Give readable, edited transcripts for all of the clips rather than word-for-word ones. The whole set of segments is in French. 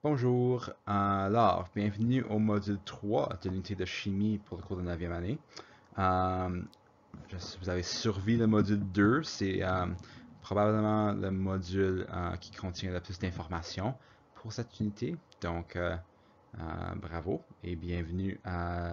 Bonjour, alors bienvenue au module 3 de l'unité de chimie pour le cours de 9e année. Euh, Vous avez survécu le module 2, c'est probablement le module qui contient le plus d'informations pour cette unité. Donc bravo et bienvenue à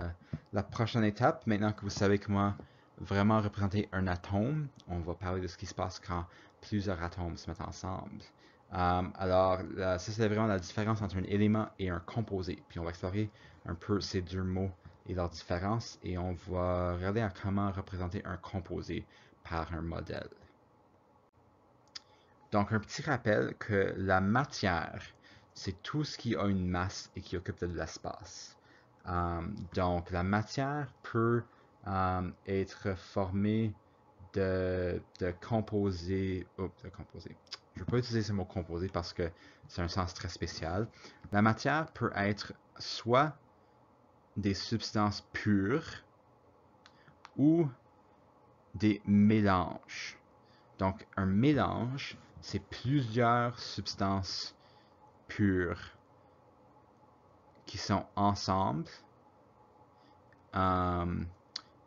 la prochaine étape. Maintenant que vous savez comment vraiment représenter un atome, on va parler de ce qui se passe quand plusieurs atomes se mettent ensemble. Ça c'est vraiment la différence entre un élément et un composé. Puis on va explorer un peu ces deux mots et leurs différences et on va regarder à comment représenter un composé par un modèle. Donc un petit rappel que la matière, c'est tout ce qui a une masse et qui occupe de l'espace. Donc la matière peut être formée de composés. De composés. Je ne veux pas utiliser ce mot composé parce que c'est un sens très spécial. La matière peut être soit des substances pures ou des mélanges. Donc un mélange, c'est plusieurs substances pures qui sont ensemble, euh,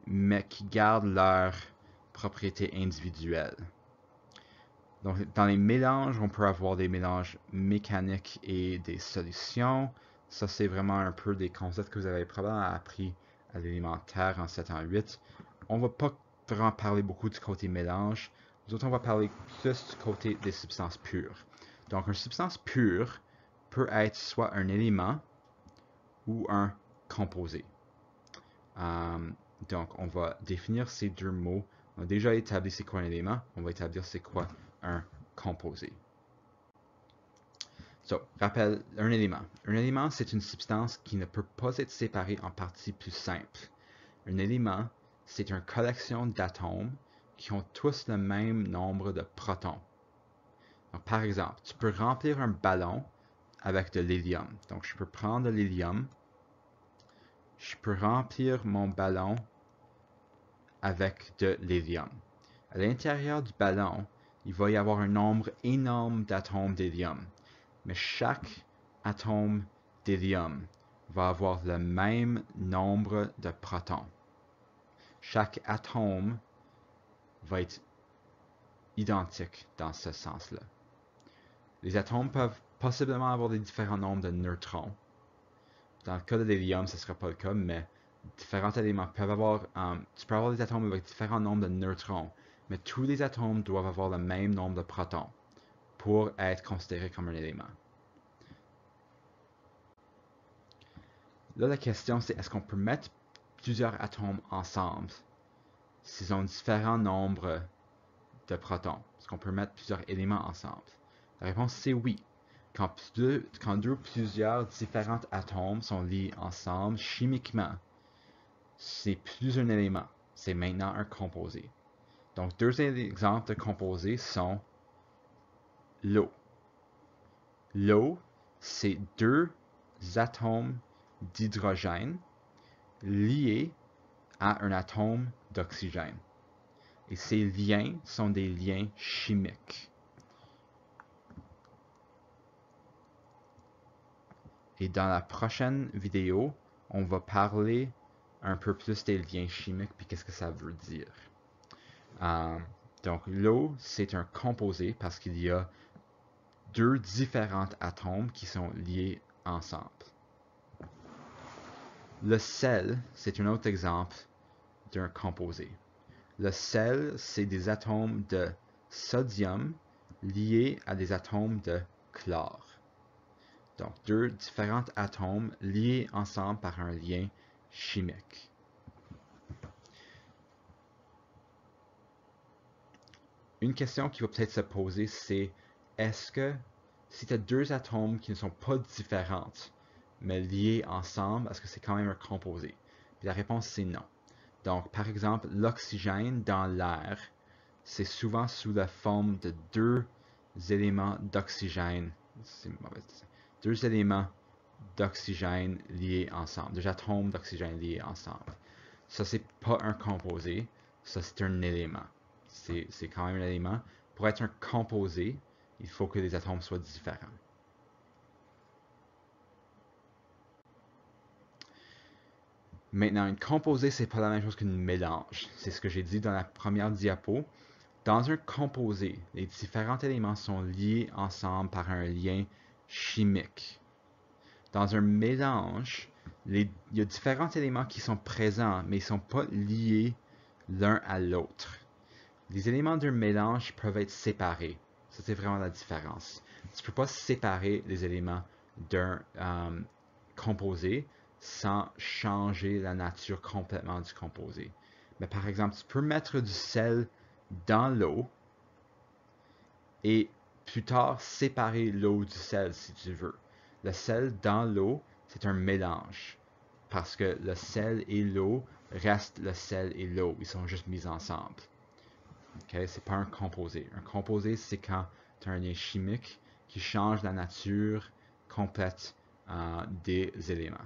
mais qui gardent leurs propriétés individuelles. Donc, dans les mélanges, on peut avoir des mélanges mécaniques et des solutions. Ça, c'est vraiment un peu des concepts que vous avez probablement appris à l'élémentaire en 7 en 8. On va pas vraiment parler beaucoup du côté mélange. Nous autres, on va parler plus du côté des substances pures. Donc, une substance pure peut être soit un élément ou un composé. Euh, donc, on va définir ces deux mots. On a déjà établi c'est quoi un élément. On va établir c'est quoi un composé. Rappel, un élément. Un élément, c'est une substance qui ne peut pas être séparée en parties plus simples. Un élément, c'est une collection d'atomes qui ont tous le même nombre de protons. Donc, par exemple, tu peux remplir un ballon avec de l'hélium. Donc, je peux prendre de l'hélium, je peux remplir mon ballon avec de l'hélium. À l'intérieur du ballon, il va y avoir un nombre énorme d'atomes d'hélium. Mais chaque atome d'hélium va avoir le même nombre de protons. Chaque atome va être identique dans ce sens-là. Les atomes peuvent possiblement avoir des différents nombres de neutrons. Dans le cas de l'hélium, ce ne sera pas le cas, mais différents éléments peuvent avoir... tu peux avoir des atomes avec différents nombres de neutrons, mais tous les atomes doivent avoir le même nombre de protons pour être considérés comme un élément. Là, la question, c'est est-ce qu'on peut mettre plusieurs atomes ensemble s'ils ont différents nombres de protons? Est-ce qu'on peut mettre plusieurs éléments ensemble? La réponse, c'est oui. Quand deux ou plusieurs différents atomes sont liés ensemble chimiquement, c'est plus un élément. C'est maintenant un composé. Donc, deux exemples de composés sont l'eau. L'eau, c'est deux atomes d'hydrogène liés à un atome d'oxygène. Et ces liens sont des liens chimiques. Et dans la prochaine vidéo, on va parler un peu plus des liens chimiques puis qu'est-ce que ça veut dire. Donc l'eau, c'est un composé parce qu'il y a deux différents atomes qui sont liés ensemble. Le sel, c'est un autre exemple d'un composé. Le sel, c'est des atomes de sodium liés à des atomes de chlore. Donc, deux différents atomes liés ensemble par un lien chimique. Une question qui va peut-être se poser, c'est est-ce que si tu as deux atomes qui ne sont pas différents, mais liés ensemble, est-ce que c'est quand même un composé? Puis la réponse, c'est non. Donc, par exemple, l'oxygène dans l'air, c'est souvent sous la forme de deux éléments d'oxygène. C'est mauvais. Deux éléments d'oxygène liés ensemble, deux atomes d'oxygène liés ensemble. Ça, c'est pas un composé, ça, c'est un élément. C'est quand même un élément. Pour être un composé, il faut que les atomes soient différents. Maintenant, une composée, c'est pas la même chose qu'une mélange. C'est ce que j'ai dit dans la première diapo. Dans un composé, les différents éléments sont liés ensemble par un lien chimique. Dans un mélange, il y a différents éléments qui sont présents, mais ils ne sont pas liés l'un à l'autre. Les éléments d'un mélange peuvent être séparés. Ça, c'est vraiment la différence. Tu ne peux pas séparer les éléments d'un composé sans changer la nature complètement du composé. Mais par exemple, tu peux mettre du sel dans l'eau et plus tard séparer l'eau du sel si tu veux. Le sel dans l'eau, c'est un mélange parce que le sel et l'eau restent le sel et l'eau. Ils sont juste mis ensemble. Okay? C'est pas un composé. Un composé, c'est quand tu as un lien chimique qui change la nature complète des éléments.